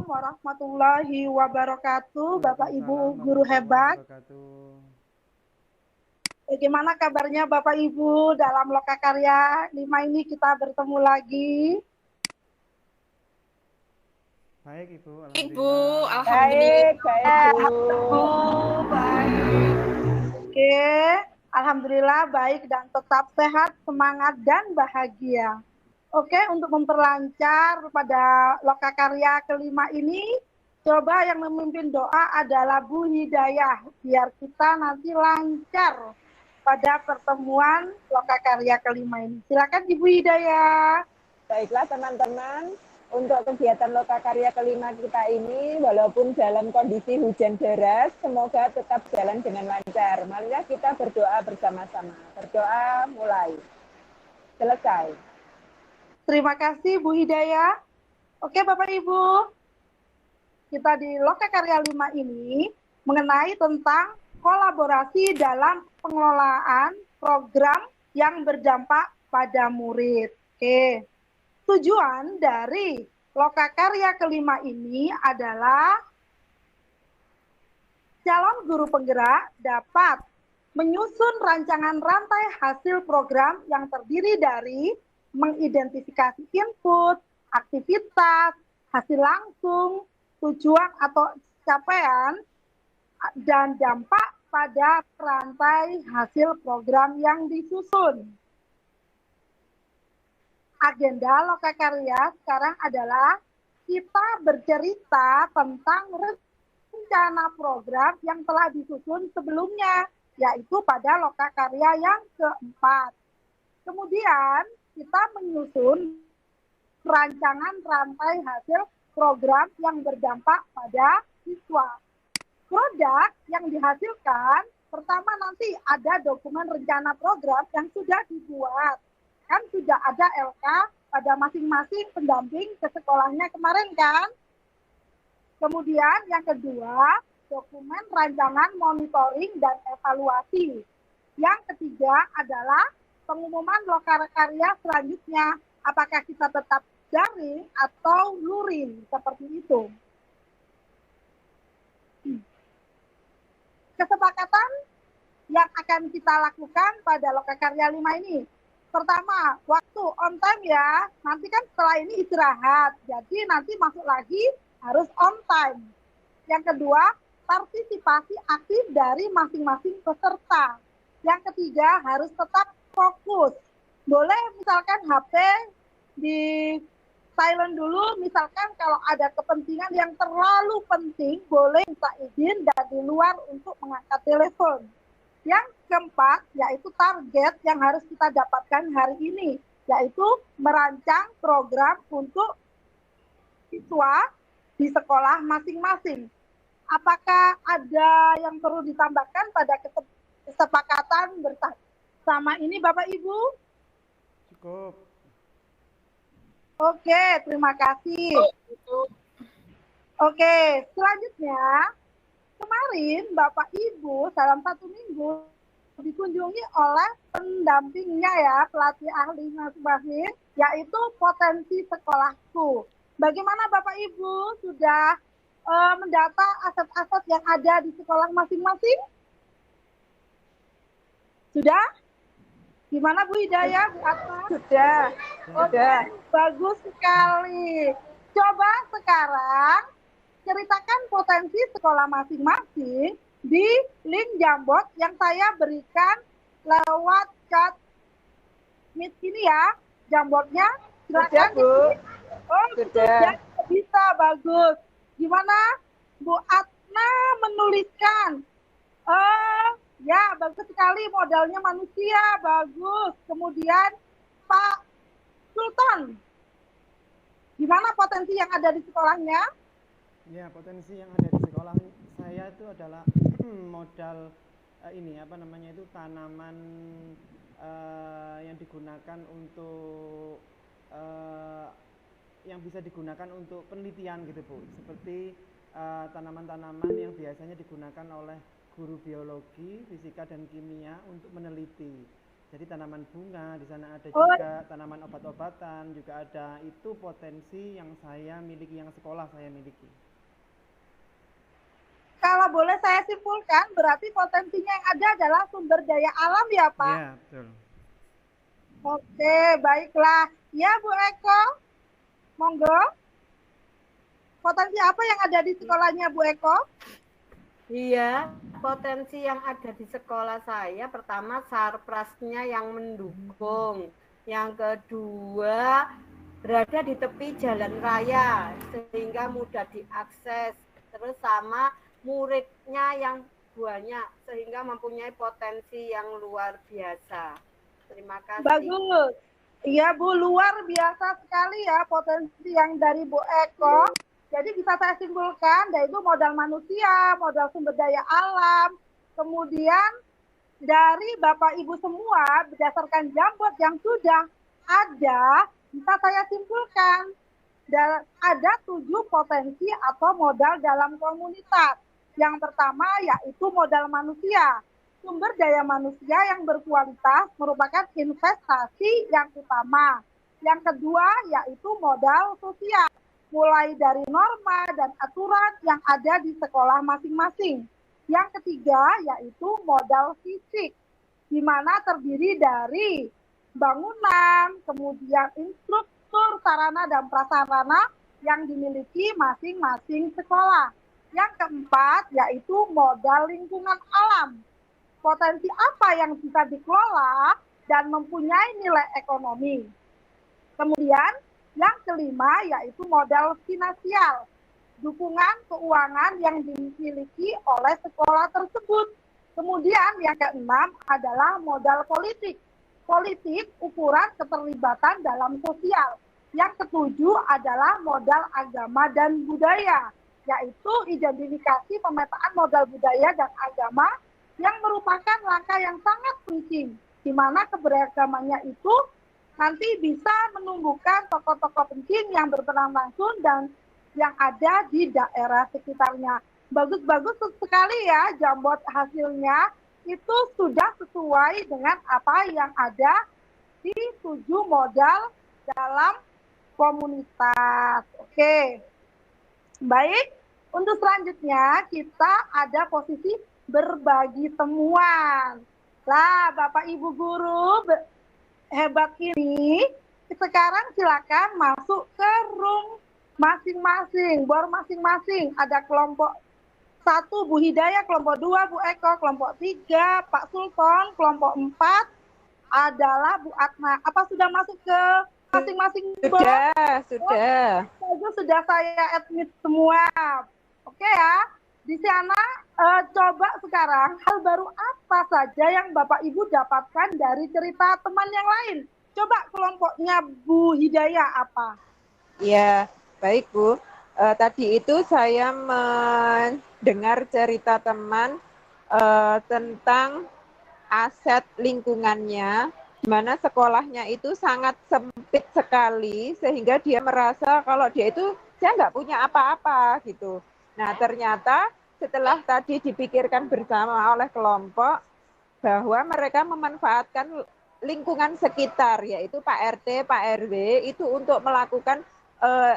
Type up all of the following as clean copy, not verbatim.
warahmatullahi wabarakatuh, Bapak Waalaikumsalam Ibu guru warahmatullahi hebat. wabarakatuh. Bagaimana kabarnya Bapak Ibu dalam Lokakarya 5 ini kita bertemu lagi. Baik Ibu, Ibu, alhamdulillah. alhamdulillah. Baik Bu. Bu, baik. Oke, Alhamdulillah baik dan tetap sehat, semangat dan bahagia. Oke, untuk memperlancar pada Lokakarya kelima ini, coba yang memimpin doa adalah Bu Hidayah, biar kita nanti lancar pada pertemuan Lokakarya kelima ini. Silakan Ibu Hidayah. Baiklah teman-teman, untuk kegiatan Lokakarya kelima kita ini, walaupun dalam kondisi hujan deras, semoga tetap jalan dengan lancar. Marilah kita berdoa bersama-sama. Berdoa mulai. Selesai. Terima kasih Bu Hidayah. Oke Bapak Ibu, kita di Lokakarya 5 ini mengenai tentang kolaborasi dalam pengelolaan program yang berdampak pada murid. Oke. Tujuan dari Lokakarya kelima ini adalah calon guru penggerak dapat menyusun rancangan rantai hasil program yang terdiri dari mengidentifikasi input, aktivitas, hasil langsung, tujuan atau capaian, dan dampak pada rantai hasil program yang disusun. Agenda Lokakarya sekarang adalah kita bercerita tentang rencana program yang telah disusun sebelumnya, yaitu pada Lokakarya yang keempat. Kemudian kita menyusun rancangan rantai hasil program yang berdampak pada siswa. Produk yang dihasilkan, pertama nanti ada dokumen rencana program yang sudah dibuat. Kan sudah ada LK pada masing-masing pendamping ke sekolahnya kemarin kan. Kemudian yang kedua, dokumen rancangan monitoring dan evaluasi. Yang ketiga adalah pengumuman Lokakarya selanjutnya, apakah kita tetap daring atau luring, seperti itu. Kesepakatan yang akan kita lakukan pada Lokakarya 5 ini. Pertama, waktu on time ya. Nanti kan setelah ini istirahat. Jadi nanti masuk lagi harus on time. Yang kedua, partisipasi aktif dari masing-masing peserta. Yang ketiga, harus tetap fokus. Boleh misalkan HP di silent dulu, misalkan kalau ada kepentingan yang terlalu penting, boleh minta izin dari luar untuk mengangkat telepon. Yang keempat, yaitu target yang harus kita dapatkan hari ini, yaitu merancang program untuk siswa di sekolah masing-masing. Apakah ada yang perlu ditambahkan pada kesepakatan bersama ini, Bapak Ibu? Cukup. Oke, terima kasih. Oke, selanjutnya, kemarin Bapak Ibu dalam 1 minggu dikunjungi oleh pendampingnya ya, pelatih ahli masing-masing, yaitu Potensi Sekolahku. Bagaimana Bapak Ibu sudah mendata aset-aset yang ada di sekolah masing-masing? Sudah? Gimana Bu Hidayah, Bu Atma? Sudah. Oke, bagus sekali. Coba sekarang ceritakan potensi sekolah masing-masing di link Jamboard yang saya berikan lewat chat Meet ini ya. Jamboardnya silakan. Sudah, Bu. Oh, Sudah. bisa, bagus. Gimana Bu Atna menuliskan? Ya, bagus sekali, modalnya manusia, bagus. Kemudian Pak Sultan, gimana potensi yang ada di sekolahnya? Ya, potensi yang ada di sekolah saya itu adalah modal ini apa namanya itu tanaman yang digunakan untuk yang bisa digunakan untuk penelitian gitu Bu, seperti tanaman-tanaman yang biasanya digunakan oleh guru biologi, fisika dan kimia untuk meneliti. Jadi tanaman bunga, di sana ada Oh, juga tanaman obat-obatan, juga ada. Itu potensi yang saya miliki, yang sekolah saya miliki. kalau boleh saya simpulkan, berarti potensinya yang ada adalah sumber daya alam ya, Pak? Iya, betul. Oke, baiklah. Ya, Bu Eko, monggo. Potensi apa yang ada di sekolahnya Bu Eko? Iya, potensi yang ada di sekolah saya pertama sarprasnya yang mendukung. Yang kedua berada di tepi jalan raya sehingga mudah diakses. Terus sama muridnya yang banyak sehingga mempunyai potensi yang luar biasa. Terima kasih. Bagus. Iya Bu, luar biasa sekali ya potensi yang dari Bu Eko. Jadi bisa saya simpulkan, yaitu modal manusia, modal sumber daya alam, kemudian dari Bapak Ibu semua berdasarkan jambot yang sudah ada, bisa saya simpulkan ada 7 potensi atau modal dalam komunitas. Yang pertama yaitu modal manusia. Sumber daya manusia yang berkualitas merupakan investasi yang utama. Yang kedua yaitu modal sosial, mulai dari norma dan aturan yang ada di sekolah masing-masing. Yang ketiga yaitu modal fisik, di mana terdiri dari bangunan, kemudian instruktur, sarana dan prasarana yang dimiliki masing-masing sekolah. Yang keempat yaitu modal lingkungan alam. Potensi apa yang bisa dikelola dan mempunyai nilai ekonomi. Kemudian yang kelima yaitu modal finansial, dukungan keuangan yang dimiliki oleh sekolah tersebut. Kemudian yang keenam adalah modal politik. Politik ukuran keterlibatan dalam sosial. Yang ketujuh adalah modal agama dan budaya, yaitu identifikasi pemetaan modal budaya dan agama yang merupakan langkah yang sangat penting, di mana keberagamannya itu nanti bisa menumbuhkan tokoh-tokoh penting yang berperan langsung dan yang ada di daerah sekitarnya. Bagus-bagus sekali ya jambot hasilnya, itu sudah sesuai dengan apa yang ada di 7 modal dalam komunitas. Oke, baik. Untuk selanjutnya kita ada posisi berbagi temuan. Lah, Bapak Ibu guru hebat ini, sekarang silakan masuk ke room masing-masing, bor masing-masing. Ada kelompok 1 Bu Hidayah, kelompok 2 Bu Eko, kelompok 3 Pak Sultan, kelompok 4 adalah Bu Atma. Apa sudah masuk ke masing-masing bor? Sudah. Sudah saya admit semua. Oke ya. Di sana coba sekarang hal baru apa saja yang Bapak Ibu dapatkan dari cerita teman yang lain. Coba kelompoknya Bu Hidayah apa? Ya, baik Bu. Tadi itu saya mendengar cerita teman tentang aset lingkungannya, di mana sekolahnya itu sangat sempit sekali, sehingga dia merasa kalau dia itu saya nggak punya apa-apa gitu. Nah, ternyata setelah tadi dipikirkan bersama oleh kelompok, bahwa mereka memanfaatkan lingkungan sekitar, yaitu Pak RT, Pak RW, itu untuk melakukan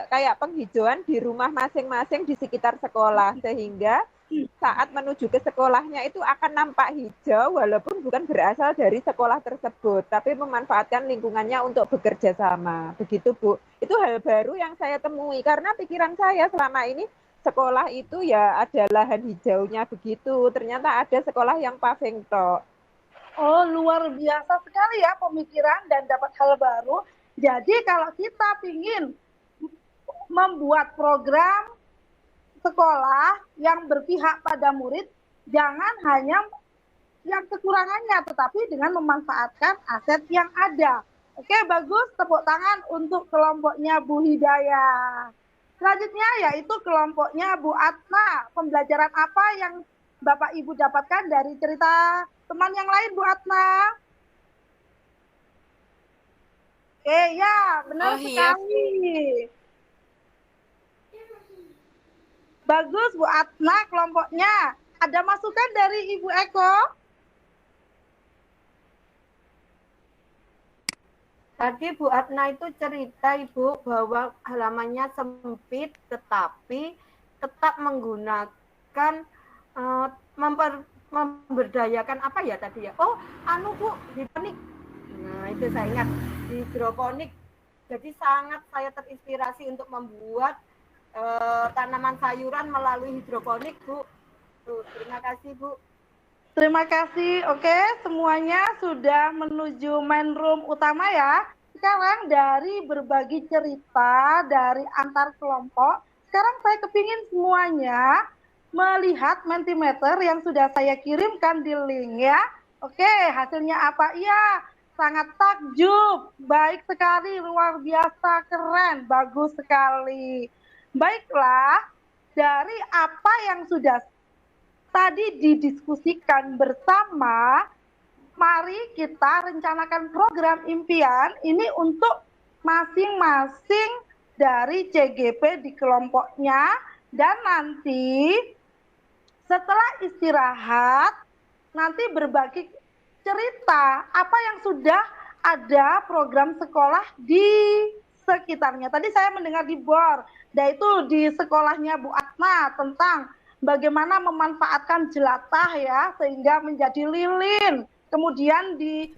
kayak penghijauan di rumah masing-masing di sekitar sekolah, sehingga saat menuju ke sekolahnya itu akan nampak hijau, walaupun bukan berasal dari sekolah tersebut, tapi memanfaatkan lingkungannya untuk bekerja sama. Begitu Bu, itu hal baru yang saya temui, karena pikiran saya selama ini sekolah itu ya ada lahan hijaunya begitu, ternyata ada sekolah yang paving tok. Oh, luar biasa sekali ya pemikiran dan dapat hal baru. Jadi kalau kita ingin membuat program sekolah yang berpihak pada murid, jangan hanya yang kekurangannya, tetapi dengan memanfaatkan aset yang ada. Oke, bagus. Tepuk tangan untuk kelompoknya Bu Hidayah. Selanjutnya yaitu kelompoknya Bu Atma. Pembelajaran apa yang Bapak Ibu dapatkan dari cerita teman yang lain, Bu Atma? Oke, ya, benar sekali. Bagus, Bu Atma kelompoknya. Ada masukan dari Ibu Eko? Tadi Bu Atna itu cerita Ibu bahwa halamannya sempit tetapi tetap menggunakan memberdayakan apa ya tadi ya? Oh, anu Bu, hidroponik. Nah, itu saya ingat hidroponik. Jadi sangat saya terinspirasi untuk membuat tanaman sayuran melalui hidroponik, Bu. Tuh, terima kasih, Bu. Terima kasih. Oke, semuanya sudah menuju main room utama ya. Sekarang dari berbagi cerita dari antar kelompok, sekarang saya kepingin semuanya melihat Mentimeter yang sudah saya kirimkan di link ya. Oke, hasilnya apa? Iya, sangat takjub. Baik sekali, luar biasa, keren, bagus sekali. Baiklah, dari apa yang sudah tadi didiskusikan bersama, mari kita rencanakan program impian ini untuk masing-masing dari CGP di kelompoknya, dan nanti setelah istirahat nanti berbagi cerita apa yang sudah ada program sekolah di sekitarnya. Tadi saya mendengar di BOR, yaitu di sekolahnya Bu Atna tentang bagaimana memanfaatkan jelatah ya sehingga menjadi lilin. Kemudian di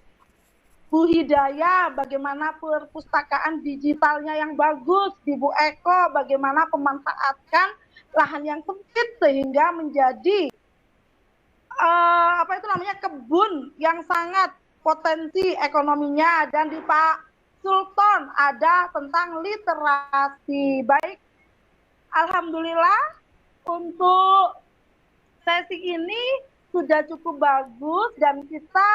Bu Hidayah bagaimana perpustakaan digitalnya yang bagus, di Bu Eko bagaimana memanfaatkan lahan yang sempit sehingga menjadi apa itu namanya kebun yang sangat potensi ekonominya, dan di Pak Sultan ada tentang literasi. Baik, alhamdulillah untuk sesi ini sudah cukup bagus dan kita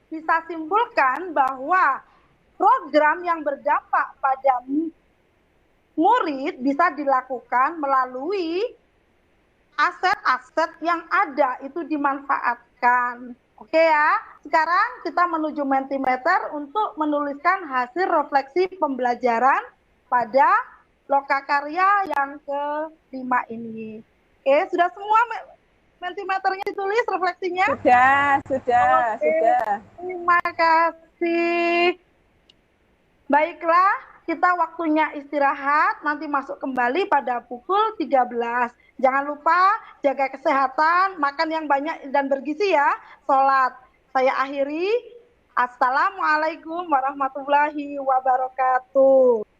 bisa simpulkan bahwa program yang berdampak pada murid bisa dilakukan melalui aset-aset yang ada itu dimanfaatkan. Oke ya, sekarang kita menuju Mentimeter untuk menuliskan hasil refleksi pembelajaran pada lokakarya yang kelima ini. Oke, sudah semua Mentimeternya ditulis refleksinya? Sudah. Terima kasih. Baiklah, kita waktunya istirahat, nanti masuk kembali pada pukul 13. Jangan lupa jaga kesehatan, makan yang banyak dan bergizi ya, sholat. Saya akhiri, Assalamualaikum warahmatullahi wabarakatuh.